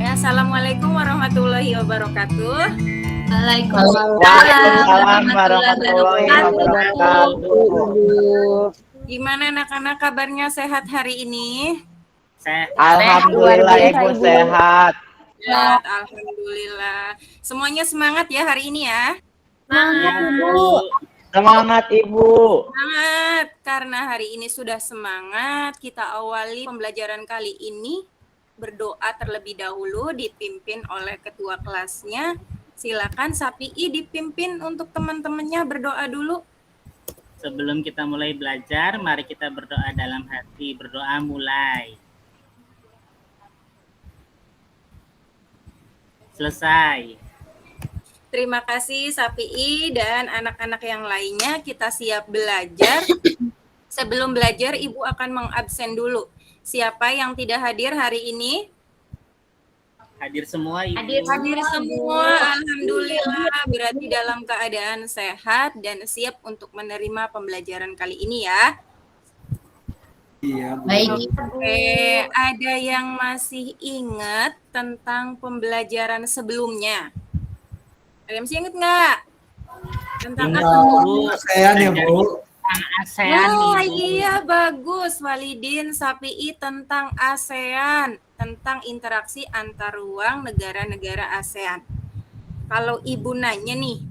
Ya, assalamualaikum warahmatullahi wabarakatuh. Waalaikumsalam warahmatullahi wabarakatuh. Gimana anak-anak kabarnya, sehat hari ini? Alhamdulillah Ibu sehat. Sehat, alhamdulillah. Semuanya semangat ya hari ini ya. Semangat Ibu. Semangat Ibu. Semangat, karena hari ini sudah semangat, kita awali pembelajaran kali ini berdoa terlebih dahulu dipimpin oleh ketua kelasnya. Silakan Sapi'i dipimpin untuk teman-temannya berdoa dulu. Sebelum kita mulai belajar, mari kita berdoa dalam hati. Berdoa mulai. Selesai. Terima kasih Sapi'i dan anak-anak yang lainnya. Kita siap belajar. Sebelum belajar, Ibu akan mengabsen dulu. Siapa yang tidak hadir hari ini? Hadir semua Ibu. Hadir semua, alhamdulillah. Berarti dalam keadaan sehat dan siap untuk menerima pembelajaran kali ini ya. Iya, baik. Oke, ada yang masih ingat tentang pembelajaran sebelumnya? Ada yang masih ingat nggak? Tentang apa? ASEAN ya, Bu. ASEAN Wah, Ibu. iya bagus. Walidin, Sapi'i tentang ASEAN, tentang interaksi antar ruang negara-negara ASEAN. Kalau Ibu nanya nih,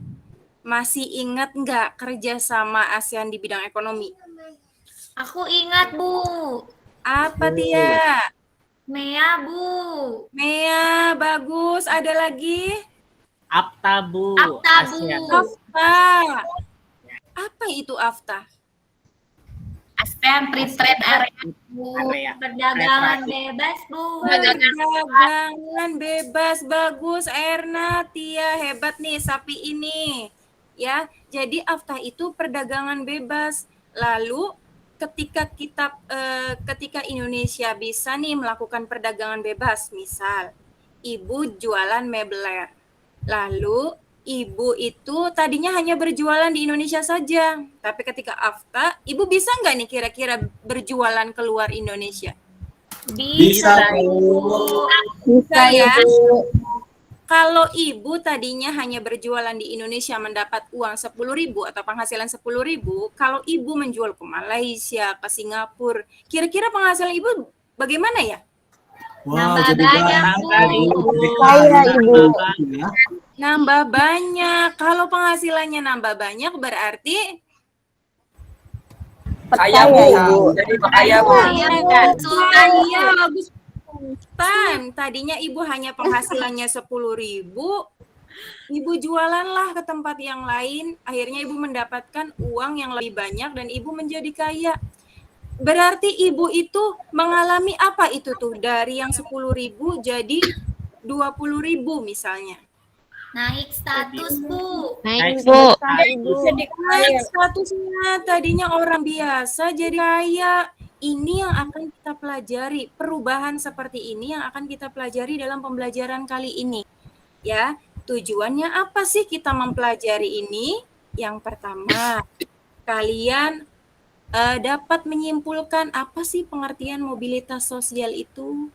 masih ingat nggak kerjasama ASEAN di bidang ekonomi? Aku ingat, Bu. Apa Tia? Mea, Bu. Mea, bagus. Ada lagi? AFTA Bu. AFTA, Bu. ASEAN. AFTA. Apa itu AFTA? ASEAN Free Trade Area, Bu. Area. Perdagangan bebas, Bu. Perdagangan bebas, bagus. Erna, Tia, hebat nih Sapi ini. Ya, jadi AFTA itu perdagangan bebas. Lalu ketika Indonesia bisa nih melakukan perdagangan bebas, misal Ibu jualan mebler. Lalu Ibu itu tadinya hanya berjualan di Indonesia saja, tapi ketika AFTA, Ibu bisa nggak nih kira-kira berjualan keluar Indonesia? Bisa, Bu. Bisa ya. Kalau Ibu tadinya hanya berjualan di Indonesia mendapat uang 10.000 atau penghasilan 10.000, kalau Ibu menjual ke Malaysia, ke Singapura, kira-kira penghasilan Ibu bagaimana ya? Wah, Nambah jadi banyak, banyak, Bu. Bu. Jadi Kaya, Ibu. Ya. Nambah banyak. Kalau penghasilannya nambah banyak berarti Kaya Bu. Jadi kaya Bu. Kaya, bagus. Tadinya Ibu hanya penghasilannya 10.000, Ibu jualanlah ke tempat yang lain, akhirnya Ibu mendapatkan uang yang lebih banyak dan Ibu menjadi kaya. Berarti Ibu itu mengalami apa itu tuh? Dari yang 10.000 jadi 20.000 misalnya. Naik status, Bu. Naik Bu. Naik statusnya, tadinya orang biasa jadi kaya. Ini yang akan kita pelajari, perubahan seperti ini yang akan kita pelajari dalam pembelajaran kali ini. Ya, tujuannya apa sih kita mempelajari ini? Yang pertama, kalian dapat menyimpulkan apa sih pengertian mobilitas sosial itu.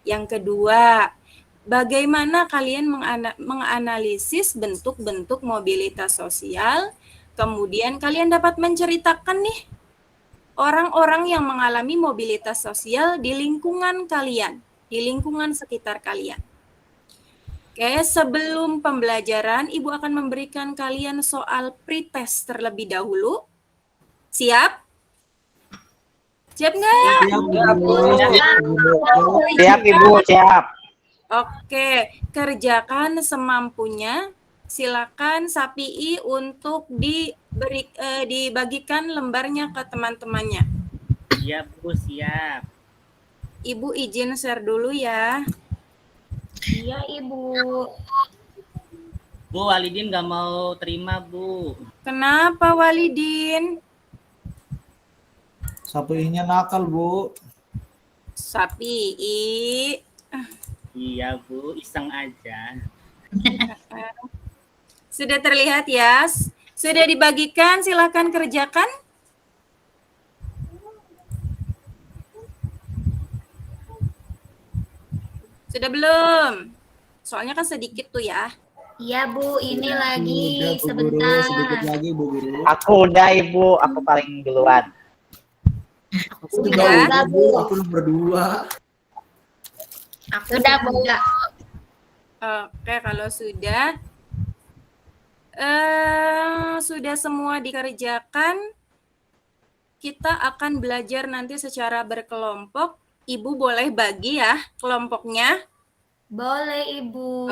Yang kedua, bagaimana kalian menganalisis bentuk-bentuk mobilitas sosial. Kemudian kalian dapat menceritakan nih orang-orang yang mengalami mobilitas sosial di lingkungan kalian, di lingkungan sekitar kalian. Oke, sebelum pembelajaran, Ibu akan memberikan kalian soal pretest terlebih dahulu. Siap? Siap nggak? Siap Ibu, siap. Oke, kerjakan semampunya. Silakan Sapi'i untuk dibagikan lembarnya ke teman-temannya. Siap Bu, siap. Ibu izin share dulu ya. Iya, Ibu. Bu, Walidin nggak mau terima Bu. Kenapa Walidin? Sapinya nakal, Bu. Sapi'i. Iya Bu, iseng aja. Sudah terlihat ya? Sudah dibagikan, silakan kerjakan. Sudah belum? Soalnya kan sedikit tuh ya. Iya Bu, ini lagi Udah, Bu Guru. sebentar. Sedikit lagi, Bu Guru. Aku udah Ibu, aku paling duluan. Sudah? Udah, Bu. Aku nomor 2. Aku sudah Bu. Oke, kalau sudah semua dikerjakan, kita akan belajar nanti secara berkelompok. Ibu boleh bagi ya kelompoknya. Boleh Ibu.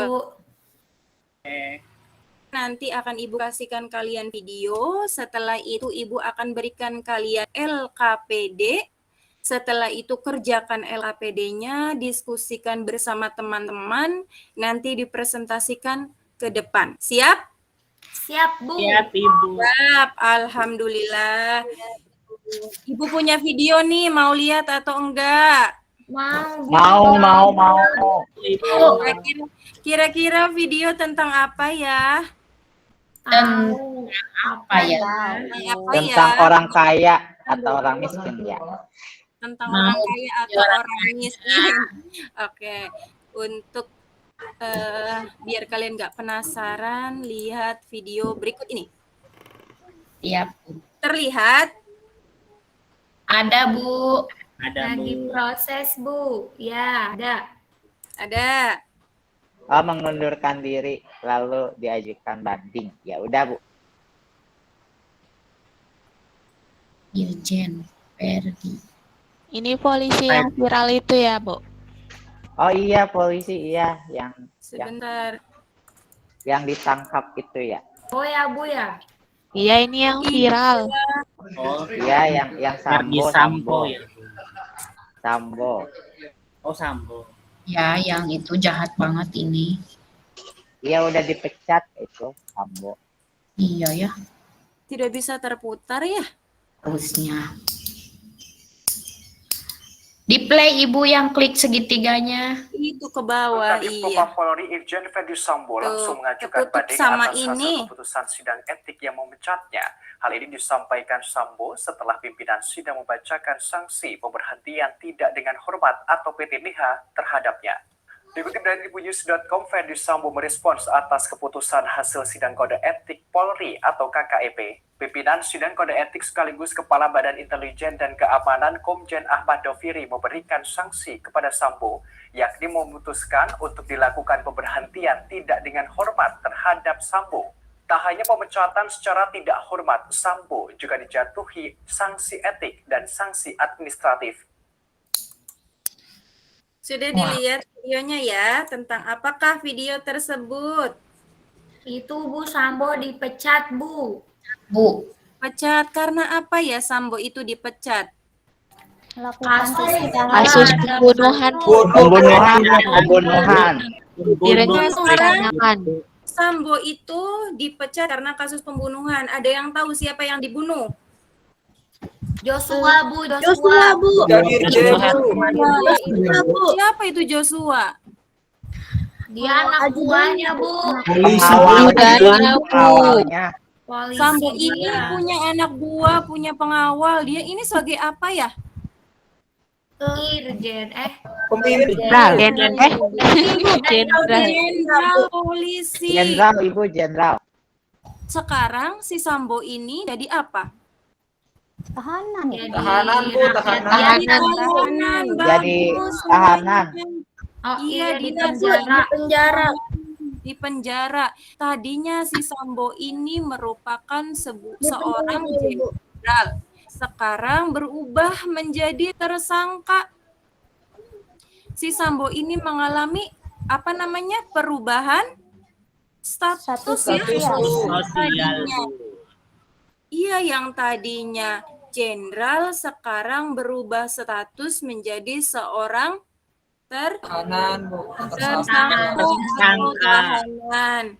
Nanti akan Ibu kasihkan kalian video. Setelah itu Ibu akan berikan kalian LKPD. Setelah itu kerjakan LKPD-nya, diskusikan bersama teman-teman, nanti dipresentasikan ke depan. Siap? Siap Bu. Siap Ibu. Siap, alhamdulillah. Ibu punya video nih, mau lihat atau enggak? Mau. Kira-kira video tentang apa ya? Tahu. Apa ya? Tentang orang kaya atau orang miskin ya. Tentang orang kaya atau orang miskin. Oke, untuk biar kalian nggak penasaran, lihat video berikut ini. Siap. Terlihat? Ada Bu. Ada Lagi Bu. proses Bu. Ya, ada. Ada. Oh, mengundurkan diri lalu diajukan banding. Ya udah Bu. Irjen Ferdi. Ini polisi yang viral itu ya, Bu? Oh iya polisi iya Sebentar. yang ditangkap itu ya. Oh ya Bu ya. Iya, ini yang viral. Oh, Iya yang Verdi Sambo ya. Sambo. Oh, Sambo. Ya, yang itu jahat banget ini. Iya udah dipecat itu Sambo. Iya ya, Tidak bisa terputar ya? harusnya. Di play Ibu yang klik segitiganya. Itu ke bawah, Kadif iya. Propam Polri Irjen Verdi Sambo langsung mengajukan keputus banding sama atas ini. hasil keputusan sidang etik yang memecatnya. Hal ini disampaikan Sambo setelah pimpinan sidang membacakan sanksi pemberhentian tidak dengan hormat atau PTDH terhadapnya. Dikutip dari tribunnews.com, Verdi Sambo merespons atas keputusan hasil sidang kode etik Polri atau KKEP. Pimpinan sidang kode etik sekaligus Kepala Badan Intelijen dan Keamanan Komjen Ahmad Doviri memberikan sanksi kepada Sambo, yakni memutuskan untuk dilakukan pemberhentian tidak dengan hormat terhadap Sambo. Tak hanya pemecatan secara tidak hormat, Sambo juga dijatuhi sanksi etik dan sanksi administratif. Sudah dilihat videonya ya, tentang apakah video tersebut? Itu Bu, Sambo dipecat Bu. Pecat karena apa ya Sambo itu dipecat? Kasus pembunuhan, Bu. Pembunuhan. Direncanakan. Sambo itu dipecat karena kasus pembunuhan. Ada yang tahu siapa yang dibunuh? Joshua Bu, Joshua Bu. Siapa itu Joshua? Dia anak buahnya Bu. Pengawalnya. Polisi Sambo ini dia. punya anak buah, punya pengawal. Dia ini sebagai apa ya? Irjen, Jenderal. Jenderal polisi. Jenderal Ibu Jenderal. Sekarang si Sambo ini jadi apa? Tahanan Bu, Tahanan. Jadi Bagus. tahanan. Oh Iya, di dia penjara. di penjara. Tadinya si Sambo ini merupakan seorang jenderal. Sekarang berubah menjadi tersangka. Si Sambo ini mengalami apa namanya? Perubahan status ya. Tadinya. Iya, yang tadinya jenderal sekarang berubah status menjadi seorang tersangka atau tahanan.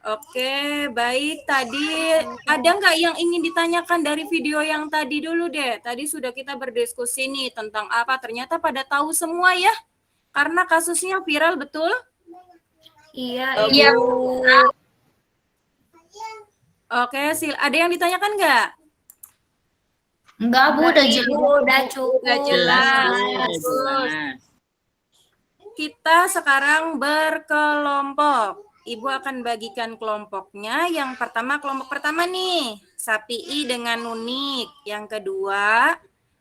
Oke, baik. Tadi ada nggak yang ingin ditanyakan dari video yang tadi dulu deh? Tadi sudah kita berdiskusi nih tentang apa. Ternyata pada tahu semua ya, karena kasusnya viral, betul? Iya, Oke, ada yang ditanyakan nggak? Enggak Bu, udah jelas. Udah jelas. Jelas. kita sekarang berkelompok. Ibu akan bagikan kelompoknya. Yang pertama, kelompok pertama nih, Sapi'i dengan Nunik. Yang kedua,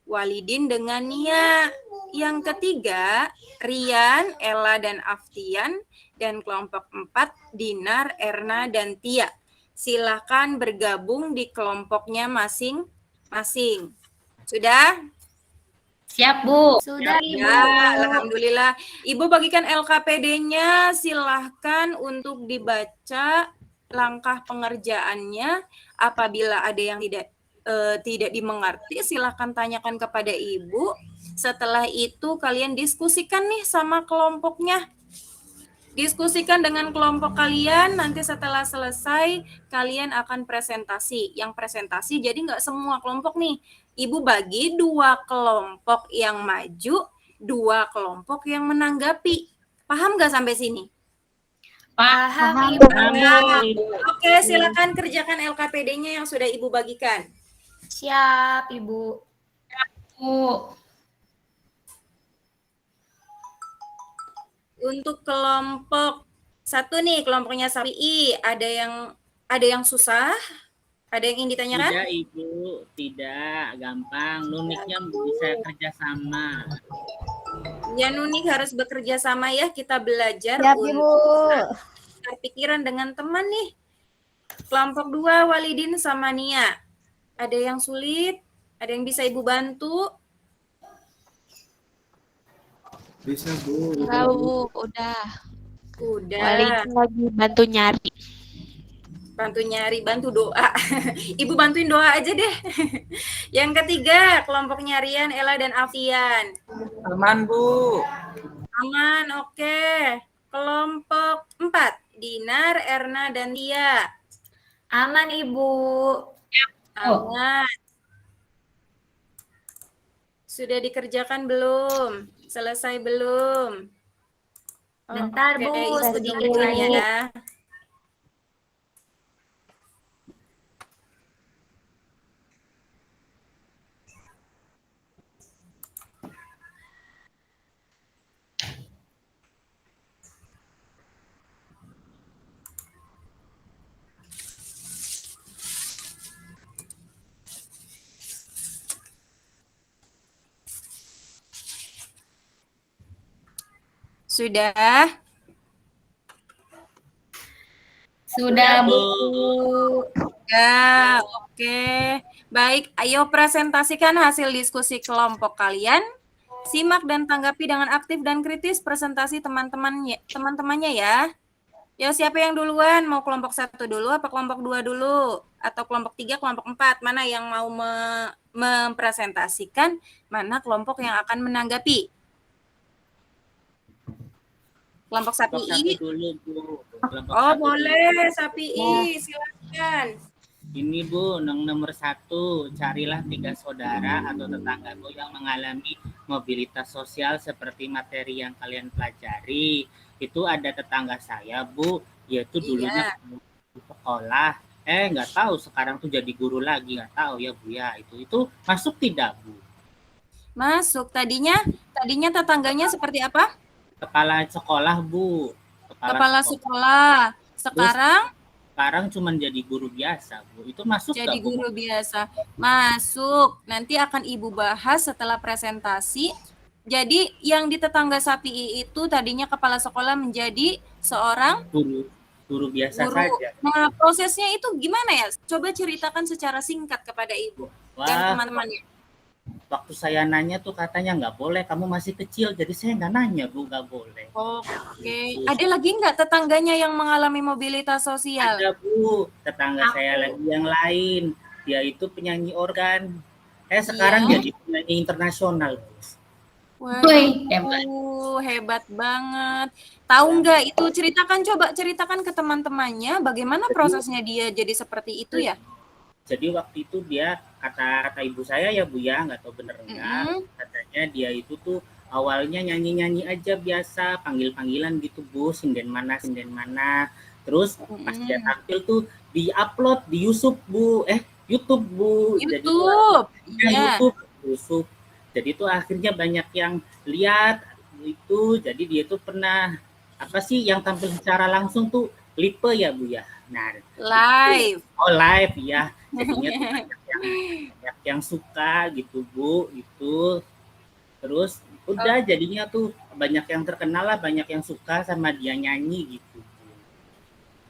Walidin dengan Nia. Yang ketiga, Rian, Ella, dan Aftian. Dan kelompok 4, Dinar, Erna, dan Tia. Silakan bergabung di kelompoknya masing-masing. Sudah? Siap, Bu. Sudah, Ibu. Ya, alhamdulillah. Ibu bagikan LKPD-nya, silahkan untuk dibaca langkah pengerjaannya. Apabila ada yang tidak dimengerti, silahkan tanyakan kepada Ibu. Setelah itu kalian diskusikan nih sama kelompoknya. Diskusikan dengan kelompok kalian, nanti setelah selesai kalian akan presentasi. Yang presentasi jadi nggak semua kelompok nih. Ibu bagi 2 kelompok yang maju, 2 kelompok yang menanggapi. Paham nggak sampai sini? Paham, Ibu. Oke, silakan kerjakan LKPD-nya yang sudah Ibu bagikan. Siap, Ibu. Bu. Untuk kelompok 1 nih, kelompoknya Sapi'i, ada yang susah? Ada yang ingin ditanyakan? Tidak, Ibu. Tidak. Gampang. Nuniknya bisa kerjasama. Ya, Nunik harus bekerja sama ya. Kita belajar Siap, untuk Ibu. tukar pikiran dengan teman nih. Kelompok 2, Walidin sama Nia. Ada yang sulit? Ada yang bisa Ibu bantu? Bisa, Bu. Enggak, Bu. Udah. Udah. Walidin lagi bantu nyari. Bantu nyari, bantu doa. Ibu bantuin doa aja deh. Yang ketiga, kelompoknya Rian, Ella, dan Afian. Aman, Bu. Aman, oke. Kelompok 4, Dinar, Erna, dan Tia. Aman, Ibu. Aman. Sudah dikerjakan belum? Selesai belum? Bentar, Oke, Bu, sedikit sedikit lagi. ya. Sudah? Sudah, Bu. Ya, oke. Baik, ayo presentasikan hasil diskusi kelompok kalian. Simak dan tanggapi dengan aktif dan kritis presentasi teman-temannya ya. Ya, siapa yang duluan? Mau kelompok 1 dulu apa kelompok 2 dulu? Atau kelompok 3, kelompok 4? Mana yang mau mempresentasikan? Mana kelompok yang akan menanggapi? Kelompok Sapi'i? Dulu, Bu. Kelompok Oh, 1 boleh, Sapi'i. Silakan. Ini, Bu, nomor 1, carilah 3 saudara atau tetanggamu yang mengalami mobilitas sosial seperti materi yang kalian pelajari. Itu ada tetangga saya, Bu, yaitu dulunya sekolah. Nggak tahu sekarang tuh jadi guru lagi, nggak tahu ya, Bu ya. Itu masuk tidak, Bu? Masuk. Tadinya tetangganya seperti apa? Kepala sekolah, Bu. Kepala sekolah. Sekarang cuma jadi guru biasa, Bu. Itu masuk jadi nggak, Bu? guru biasa. Masuk. Nanti akan Ibu bahas setelah presentasi. Jadi yang di tetangga Sapi'i itu tadinya kepala sekolah menjadi seorang Guru biasa guru. saja. Nah, prosesnya itu gimana ya? Coba ceritakan secara singkat kepada Ibu dan Wah, teman-temannya. waktu saya nanya tuh katanya nggak boleh, kamu masih kecil, jadi saya nggak nanya, Bu, nggak boleh. Oke. Ada lagi nggak tetangganya yang mengalami mobilitas sosial? Ada, Bu, tetangga saya lagi yang lain, dia itu penyanyi organ. Sekarang jadi penyanyi internasional, Bu. Waduh, hebat banget. Tahu nggak itu? Coba ceritakan ke teman-temannya bagaimana prosesnya dia jadi seperti itu ya? Jadi waktu itu dia kata ibu saya ya, Bu ya, nggak tahu bener enggak, katanya dia itu tuh awalnya nyanyi-nyanyi aja biasa, panggil-panggilan gitu, Bu, sinden mana. Terus pas dia tampil tuh di-upload di YouTube, Bu. YouTube, Bu. YouTube. YouTube. Jadi itu akhirnya banyak yang lihat, itu. Jadi dia tuh pernah apa sih yang tampil secara langsung tuh Lipe ya Bu ya. Nah, Live. oh live ya. Jadinya tuh banyak yang suka gitu Bu, itu. Terus udah jadinya tuh banyak yang terkenal lah, banyak yang suka sama dia nyanyi gitu.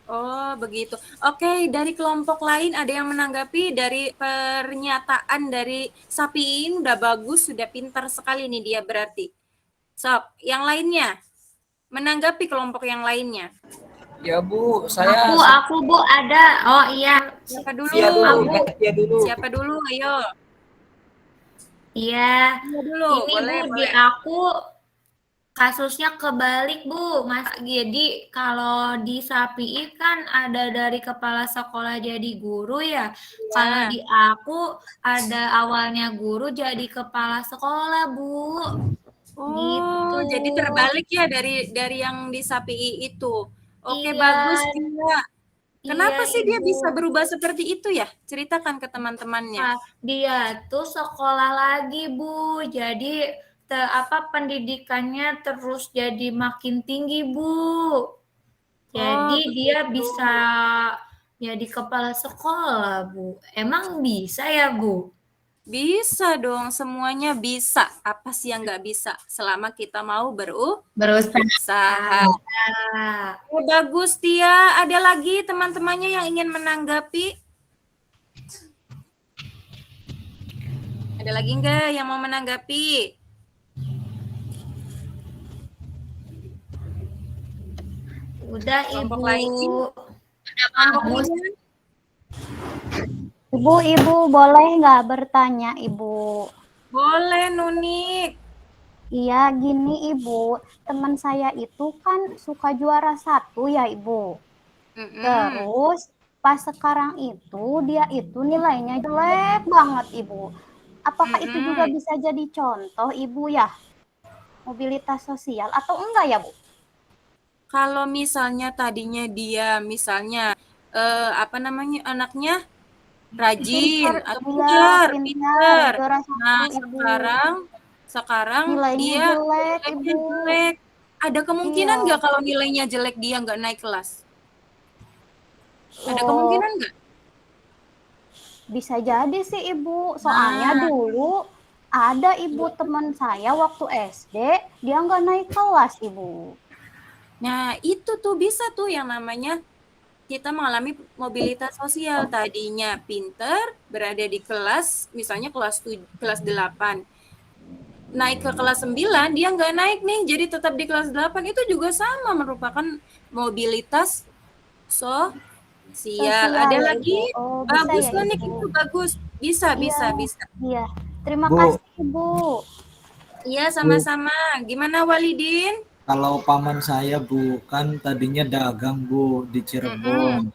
Oh, begitu. Oke, dari kelompok lain ada yang menanggapi dari pernyataan dari Sapiin udah bagus, sudah pintar sekali nih dia berarti. Sok, yang lainnya menanggapi kelompok yang lainnya. Ya Bu, saya Aku Bu ada. Oh iya. Siapa dulu? Sia dulu, Aku. Sia dulu. Siapa dulu? Ayo. Iya. Iya dulu. Ini Boleh, Bu, di boleh. aku kasusnya kebalik Bu, Mas. Jadi kalau di Sapi kan ada dari kepala sekolah jadi guru ya. Kalau di aku ada awalnya guru jadi kepala sekolah Bu. Oh, Gitu. jadi terbalik ya dari yang di Sapii itu. Oke, Iya. bagus dia. Kenapa Iya, sih dia Ibu. bisa berubah seperti itu ya? Ceritakan ke teman-temannya. Nah, dia tuh sekolah lagi Bu. Jadi pendidikannya terus jadi makin tinggi Bu. Jadi dia begitu. bisa jadi kepala sekolah Bu. Emang bisa ya Bu? Bisa dong, semuanya bisa. Apa sih yang nggak bisa? Selama kita mau berusaha. Oh, bagus, Tia. Ada lagi teman-temannya yang ingin menanggapi? Ada lagi nggak yang mau menanggapi? Udah Kelompok Ibu. lain? Kelompok Ibu, boleh nggak bertanya, Ibu? Boleh, Nunik. Iya, gini Ibu, teman saya itu kan suka juara 1 ya Ibu. Terus pas sekarang itu dia itu nilainya jelek banget Ibu. Apakah itu juga bisa jadi contoh Ibu ya? Mobilitas sosial atau enggak ya Bu? Kalau misalnya tadinya dia misalnya anaknya rajin atau pintar. juara 1 Nah, Ibu. sekarang Nilainya dia jelek, nilainya Ibu. jelek. Ada kemungkinan Iya. nggak kalau nilainya jelek dia nggak naik kelas? Ada Oh, kemungkinan nggak? bisa jadi sih Ibu. Soalnya dulu ada Ibu teman saya waktu SD, dia nggak naik kelas Ibu. Nah, itu tuh bisa tuh yang namanya kita mengalami mobilitas sosial. Tadinya pinter, berada di kelas, misalnya kelas 8. Naik ke kelas 9, dia nggak naik nih, jadi tetap di kelas 8. Itu juga sama, merupakan mobilitas sosial. Ada ya, lagi? Ibu. Oh, Bagus, bisa ya, Nick, Ibu. itu bagus. Bisa. Iya. Terima Bu. kasih Ibu. Iya, sama-sama. Gimana, Walidin? Kalau paman saya Bu, kan tadinya dagang Bu di Cirebon.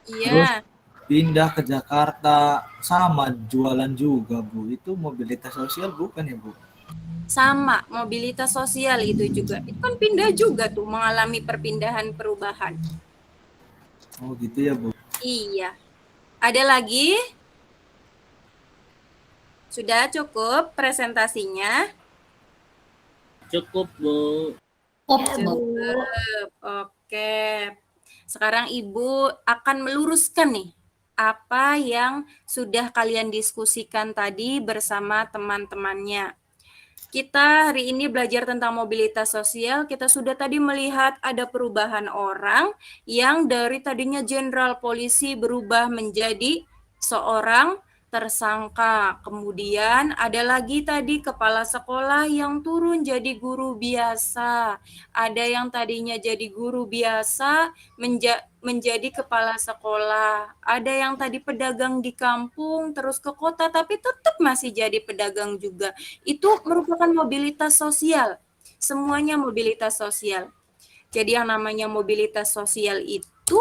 Terus Iya. pindah ke Jakarta, sama jualan juga Bu. Itu mobilitas sosial bukan ya Bu? Sama, mobilitas sosial itu juga. Itu kan pindah juga tuh, mengalami perpindahan perubahan. Oh gitu ya Bu. Iya. Ada lagi? Sudah cukup presentasinya? Cukup Bu. Cukup. Oke. Sekarang Ibu akan meluruskan nih apa yang sudah kalian diskusikan tadi bersama teman-temannya. Kita hari ini belajar tentang mobilitas sosial. Kita sudah tadi melihat ada perubahan orang yang dari tadinya jenderal polisi berubah menjadi seorang tersangka. Kemudian ada lagi tadi kepala sekolah yang turun jadi guru biasa. Ada yang tadinya jadi guru biasa menjadi kepala sekolah. Ada yang tadi pedagang di kampung terus ke kota tapi tetap masih jadi pedagang juga. Itu merupakan mobilitas sosial. Semuanya mobilitas sosial. Jadi yang namanya mobilitas sosial itu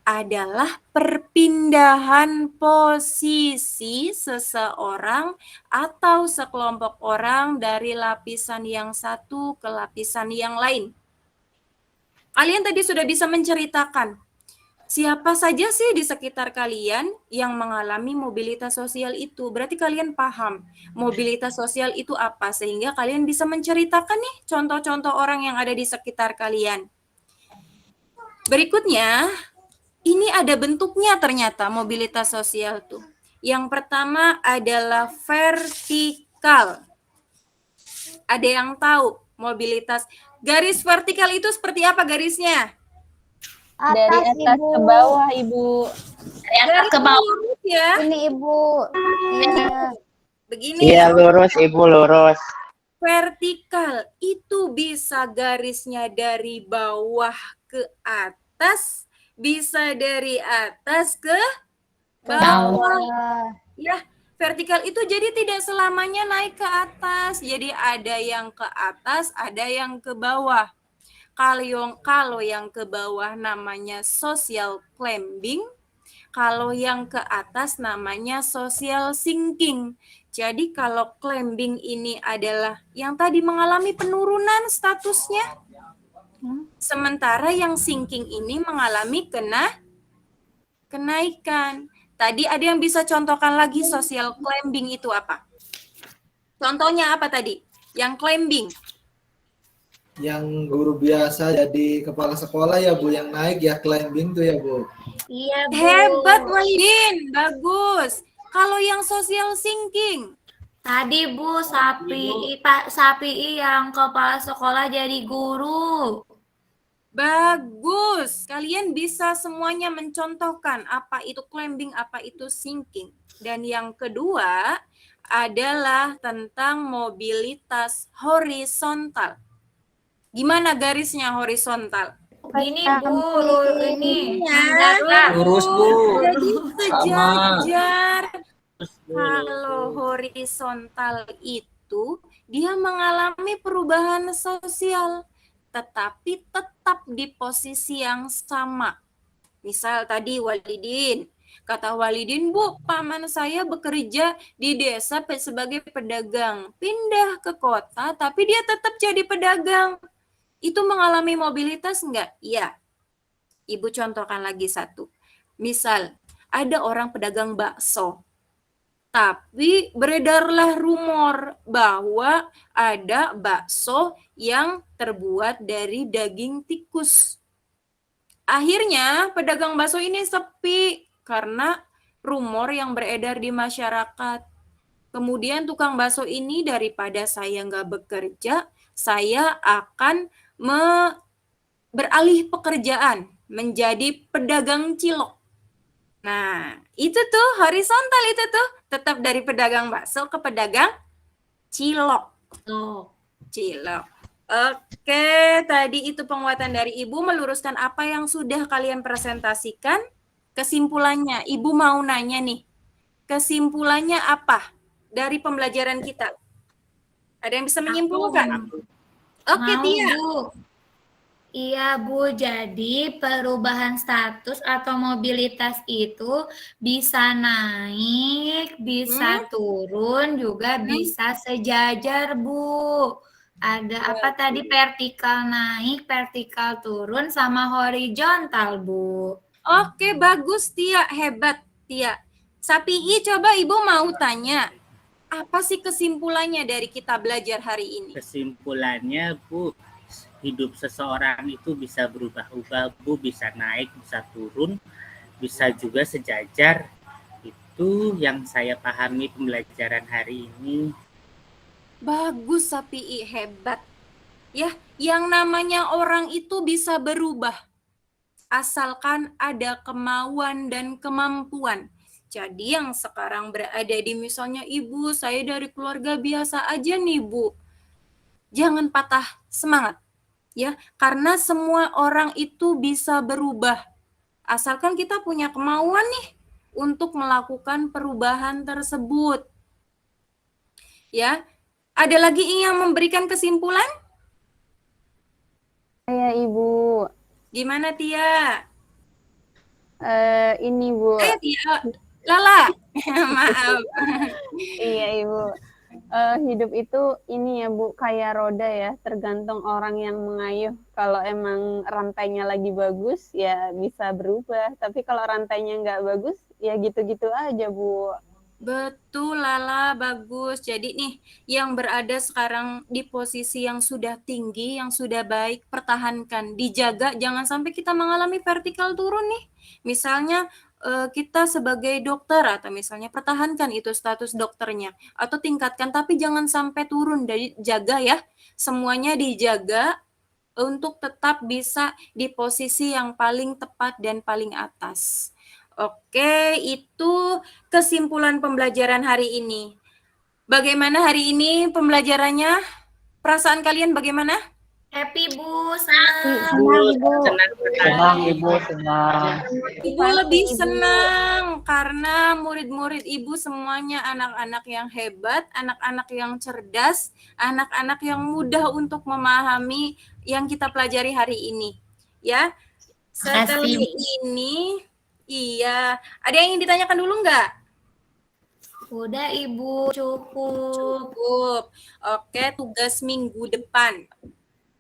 adalah perpindahan posisi seseorang atau sekelompok orang dari lapisan yang satu ke lapisan yang lain. Kalian tadi sudah bisa menceritakan Siapa saja sih di sekitar kalian yang mengalami mobilitas sosial itu? Berarti kalian paham mobilitas sosial itu apa, sehingga kalian bisa menceritakan nih contoh-contoh orang yang ada di sekitar kalian. Berikutnya, ini ada bentuknya ternyata mobilitas sosial tuh. Yang pertama adalah vertikal. Ada yang tahu mobilitas garis vertikal itu seperti apa garisnya? Dari Atas, atas Ibu. ke bawah, Ibu. Dari atas ke bawah. Lurus ya. Ini Ibu. Iya. Begini. Iya, lurus, Ibu, lurus. Vertikal itu bisa garisnya dari bawah ke atas, bisa dari atas ke bawah. Ya, vertikal itu jadi tidak selamanya naik ke atas. Jadi ada yang ke atas, ada yang ke bawah. Kalau yang ke bawah namanya social climbing, kalau yang ke atas namanya social sinking. Jadi kalau climbing ini adalah yang tadi mengalami penurunan statusnya, sementara yang sinking ini mengalami kenaikan. Tadi ada yang bisa contohkan lagi social climbing itu apa? Contohnya apa tadi? Yang climbing. Yang guru biasa jadi kepala sekolah ya Bu, yang naik ya climbing tuh ya Bu. Iya, Bu. Hebat Walidin, bagus. Kalau yang social sinking, Tadi Bu, Sapi yang kepala sekolah jadi guru. bagus. Kalian bisa semuanya mencontohkan apa itu climbing, apa itu sinking. Dan yang kedua adalah tentang mobilitas horizontal. Gimana garisnya horizontal? Gini Bu, ini Ya, Lurus Bu. jadi Sama. sejajar. Kalau horizontal itu dia mengalami perubahan sosial, tetapi tetap di posisi yang sama. Misal tadi Walidin, kata Walidin, Bu, paman saya bekerja di desa sebagai pedagang, pindah ke kota, tapi dia tetap jadi pedagang. Itu mengalami mobilitas enggak? Iya. Ibu contohkan lagi satu. Misal, ada orang pedagang bakso. Tapi beredarlah rumor bahwa ada bakso yang terbuat dari daging tikus. Akhirnya pedagang bakso ini sepi karena rumor yang beredar di masyarakat. Kemudian tukang bakso ini daripada saya nggak bekerja, saya akan beralih pekerjaan menjadi pedagang cilok. Nah, itu tuh horizontal itu tuh tetap dari pedagang bakso ke pedagang cilok. Cilok. Oke, tadi itu penguatan dari Ibu meluruskan apa yang sudah kalian presentasikan. Kesimpulannya, Ibu mau nanya nih. Kesimpulannya apa dari pembelajaran kita? Ada yang bisa menyimpulkan? Oke, Mau, Tia. Bu. Iya, Bu. Jadi perubahan status atau mobilitas itu bisa naik, bisa turun, juga bisa sejajar, Bu. Ada apa tadi? Vertikal naik, vertikal turun, sama horizontal, Bu. Oke, bagus Tia, hebat Tia. Sapii, coba Ibu mau tanya, apa sih kesimpulannya dari kita belajar hari ini? Kesimpulannya, Bu, hidup seseorang itu bisa berubah-ubah, Bu, bisa naik, bisa turun, bisa juga sejajar. Itu yang saya pahami pembelajaran hari ini. Bagus Sapii, hebat. Ya, yang namanya orang itu bisa berubah asalkan ada kemauan dan kemampuan. Jadi yang sekarang berada di misalnya Ibu, saya dari keluarga biasa aja nih Bu. Jangan patah semangat. Ya, karena semua orang itu bisa berubah. Asalkan kita punya kemauan nih untuk melakukan perubahan tersebut. Ya. Ada lagi yang memberikan kesimpulan? Iya, Ibu. Gimana Tia? Ini, Bu. Tia. Lala. Maaf. Iya, Ibu. Hidup itu ini ya, Bu, kayak roda ya, tergantung orang yang mengayuh Kalau emang rantainya lagi bagus, ya bisa berubah. Tapi kalau rantainya nggak bagus, ya gitu-gitu aja, Bu. Betul, Lala, bagus. Jadi nih, yang berada sekarang di posisi yang sudah tinggi, yang sudah baik, pertahankan, dijaga, jangan sampai kita mengalami vertikal turun nih. Misalnya kita sebagai dokter atau misalnya pertahankan itu status dokternya atau tingkatkan, tapi jangan sampai turun. Dari jaga ya, semuanya dijaga untuk tetap bisa di posisi yang paling tepat dan paling atas. Oke, itu kesimpulan pembelajaran hari ini. Bagaimana hari ini pembelajarannya? Perasaan kalian bagaimana? Happy, Bu. Senang. Senang Ibu, senang. Ibu lebih senang karena murid-murid Ibu semuanya anak-anak yang hebat, anak-anak yang cerdas, anak-anak yang mudah untuk memahami yang kita pelajari hari ini. Ya, setelah ini, iya. Ada yang ingin ditanyakan dulu nggak? Udah, Ibu. Cukup. Cukup. Oke, tugas minggu depan.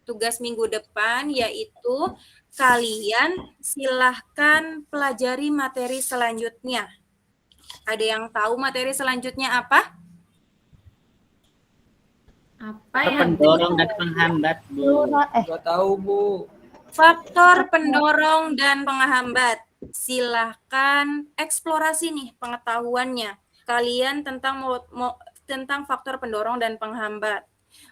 Tugas minggu depan yaitu kalian silahkan pelajari materi selanjutnya. Ada yang tahu materi selanjutnya apa? Apa ya? Pendorong dan penghambat, Bu. Nggak tahu, Bu. Faktor pendorong dan penghambat. Silahkan eksplorasi nih pengetahuannya kalian tentang faktor pendorong dan penghambat.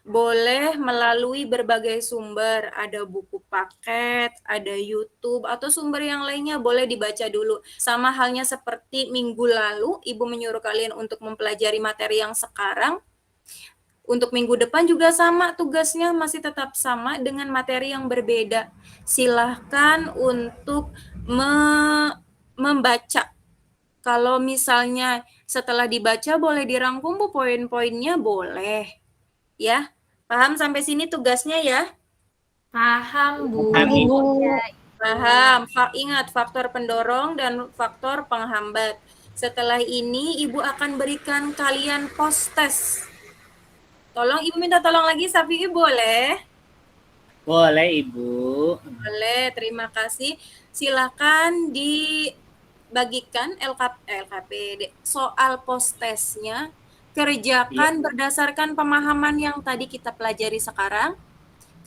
Boleh melalui berbagai sumber, ada buku paket, ada YouTube, atau sumber yang lainnya boleh dibaca dulu. Sama halnya seperti minggu lalu, Ibu menyuruh kalian untuk mempelajari materi yang sekarang. Untuk minggu depan juga sama, tugasnya masih tetap sama dengan materi yang berbeda. Silahkan untuk membaca. Kalau misalnya setelah dibaca boleh dirangkum, Bu, poin-poinnya boleh. Ya, paham sampai sini tugasnya ya? Paham, Bu. Paham. Ingat faktor pendorong dan faktor penghambat. Setelah ini Ibu akan berikan kalian post test. Tolong Ibu minta tolong lagi, Safi, boleh? Boleh, Ibu. Boleh, terima kasih. Silakan dibagikan LKPD soal post testnya. Kerjakan berdasarkan pemahaman yang tadi kita pelajari sekarang.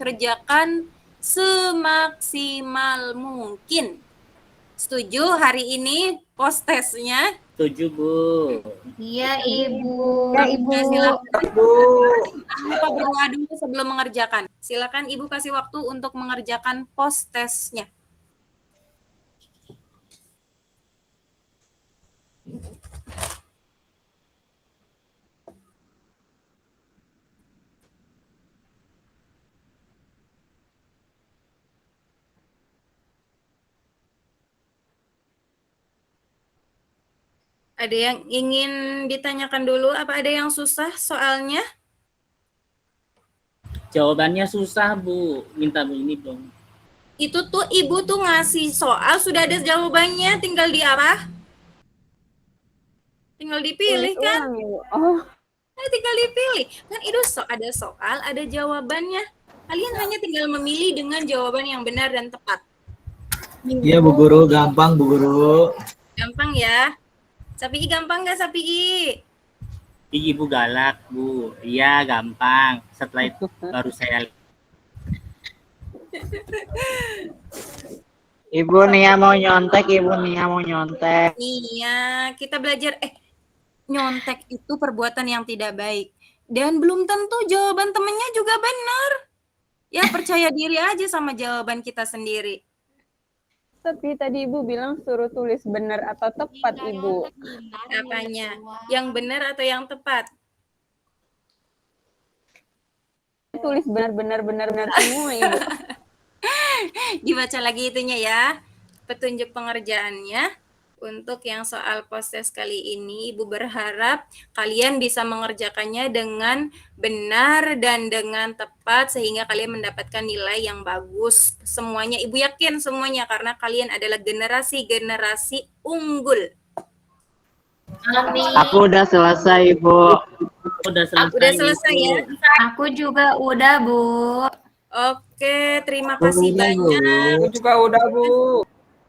Kerjakan semaksimal mungkin. Setuju hari ini post testnya? Setuju, Bu. Iya, Ibu. Ya, Ibu. Silakan. Lupa berdoa dulu sebelum mengerjakan. Silakan Ibu kasih waktu untuk mengerjakan post testnya. Ada yang ingin ditanyakan dulu? Apa ada yang susah soalnya? Jawabannya susah, Bu. Minta Bu ini dong. Itu tuh Ibu tuh ngasih soal, sudah ada jawabannya, tinggal di apa? Tinggal dipilih kan? Oh, Tinggal dipilih. Kan itu ada soal, ada jawabannya. Kalian hanya tinggal memilih dengan jawaban yang benar dan tepat. Iya, Bu Guru. Gampang, Bu Guru. Gampang ya? Sapi gampang nggak, Sapi? Ibu galak, Bu. Iya, gampang. Setelah itu baru saya... Ibu Nia mau nyontek, Ibu Nia mau nyontek. Iya, kita belajar. Nyontek itu perbuatan yang tidak baik. Dan belum tentu jawaban temennya juga benar. Ya, percaya diri aja sama jawaban kita sendiri. tapi tadi Ibu bilang suruh tulis benar atau tepat, Ibu. Apanya? Yang benar atau yang tepat? Tulis benar semua, Ibu. Dibaca lagi itunya ya. Petunjuk pengerjaannya. Untuk yang soal post test kali ini, Ibu berharap kalian bisa mengerjakannya dengan benar dan dengan tepat sehingga kalian mendapatkan nilai yang bagus. Semuanya, Ibu yakin semuanya karena kalian adalah generasi-generasi unggul. Amin. Aku udah selesai, Bu. Udah selesai, Udah selesai Ibu. ya? Aku juga udah, Bu. Oke. Oke, terima kasih Udah, Bu. banyak. Aku juga udah, Bu.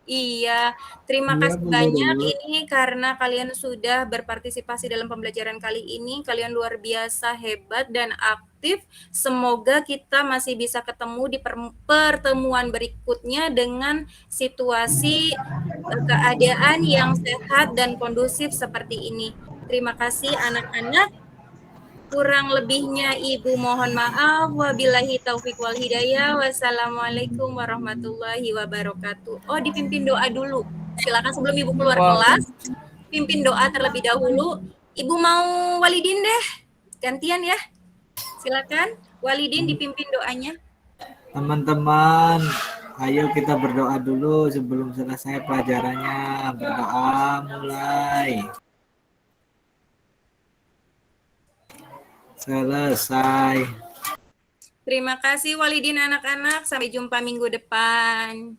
Iya, terima Iya, kasih Bu, banyak Bu. ini karena kalian sudah berpartisipasi dalam pembelajaran kali ini. Kalian luar biasa hebat dan aktif. Semoga kita masih bisa ketemu di pertemuan berikutnya dengan situasi keadaan yang sehat dan kondusif seperti ini. Terima kasih anak-anak. Kurang lebihnya Ibu mohon maaf. Wabillahi taufik wal hidayah. Wassalamualaikum warahmatullahi wabarakatuh. Oh, dipimpin doa dulu. Silakan sebelum Ibu keluar kelas, pimpin doa terlebih dahulu. Ibu mau Walidin deh. Gantian ya. Silakan Walidin dipimpin doanya. Teman-teman, ayo kita berdoa dulu sebelum selesai pelajarannya. Berdoa mulai. Selesai. Terima kasih Walidin anak-anak. Sampai jumpa minggu depan.